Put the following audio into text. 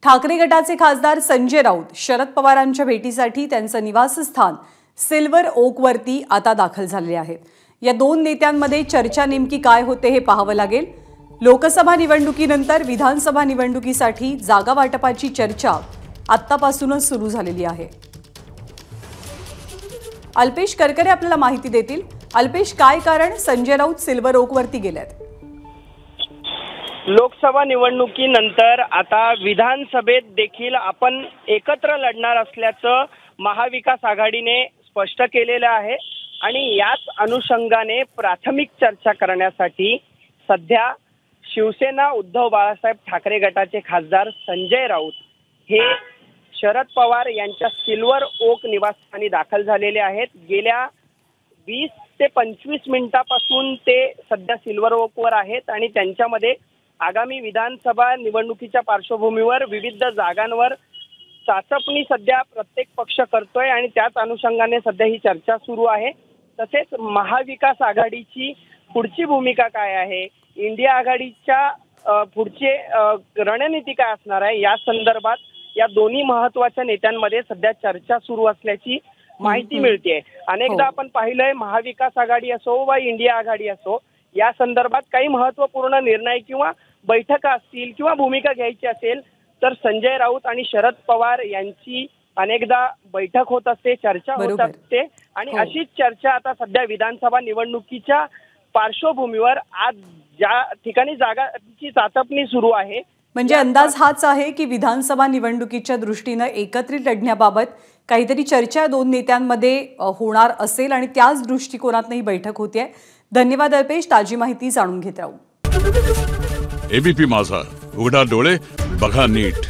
ठाकरे गटाचे खासदार संजय राऊत शरद पवारांच्या भेटीसाठी त्यांचं निवासस्थान सिल्वर ओकवरती आता दाखल झाले आहेत। या दोन नेत्यांमध्ये चर्चा नेमकी काय होते हे पाहावं लागेल। लोकसभा निवडणुकीनंतर विधानसभा निवडणुकीसाठी जागा वाटपाची चर्चा आत्तापासूनच सुरू झालेली आहे। अल्पेश करकरे आपल्याला माहिती देतील। अल्पेश, काय कारण संजय राऊत सिल्वर ओकवरती गेलेत? लोकसभा निवडणुकीनंतर आता विधानसभेत देखील आपण एकत्र लढणार असल्याचं महाविकास आघाडीने स्पष्ट केलेलं आहे आणि याच अनुषंगाने प्राथमिक चर्चा करण्यासाठी सध्या शिवसेना उद्धव बाळासाहेब ठाकरे गटाचे खासदार संजय राऊत हे शरद पवार यांच्या सिल्वर ओक निवासस्थानी दाखल झालेले आहेत। गेल्या 20 ते 25 मिनिटांपासून ते सध्या सिल्वर ओकवर आहेत आणि त्यांच्यामध्ये आगामी विधानसभा निवडणुकीच्या पार्श्वभूमीवर विविध जागांवर चाचपणी सध्या प्रत्येक पक्ष करतोय आणि त्याच अनुषंगाने सध्या ही चर्चा सुरू आहे। तसेच महाविकास आघाडीची पुढची भूमिका काय आहे, इंडिया आघाडीच्या पुढचे रणनीती काय असणार आहे, या संदर्भात या दोन्ही महत्त्वाच्या नेत्यांमध्ये सध्या चर्चा सुरू असल्याची माहिती मिळते। अनेकदा आपण पाहिलंय महाविकास आघाडी असो वा इंडिया आघाडी असो, या संदर्भात काही महत्त्वपूर्ण निर्णय किंवा बैठका असतील किंवा भूमिका घ्यायची असेल तर संजय राऊत आणि शरद पवार यांची अनेकदा बैठक होत असते, चर्चा होत असते आणि अशीच चर्चा आता सध्या विधानसभा निवडणुकीच्या पार्श्वभूमीवर आज ज्या ठिकाणी जागाची चाचपणी सुरू आहे, म्हणजे अंदाज हाच आहे की विधानसभा निवडणुकीच्या दृष्टीने एकत्रित लढण्याबाबत काहीतरी चर्चा दोन नेत्यांमध्ये होणार असेल आणि त्याच दृष्टिकोनातून ही बैठक होते। धन्यवाद अल्पेश, ताजी माहिती जाणून घेत राहू। एबीपी माझा, उघडा डोळे बघा नीट।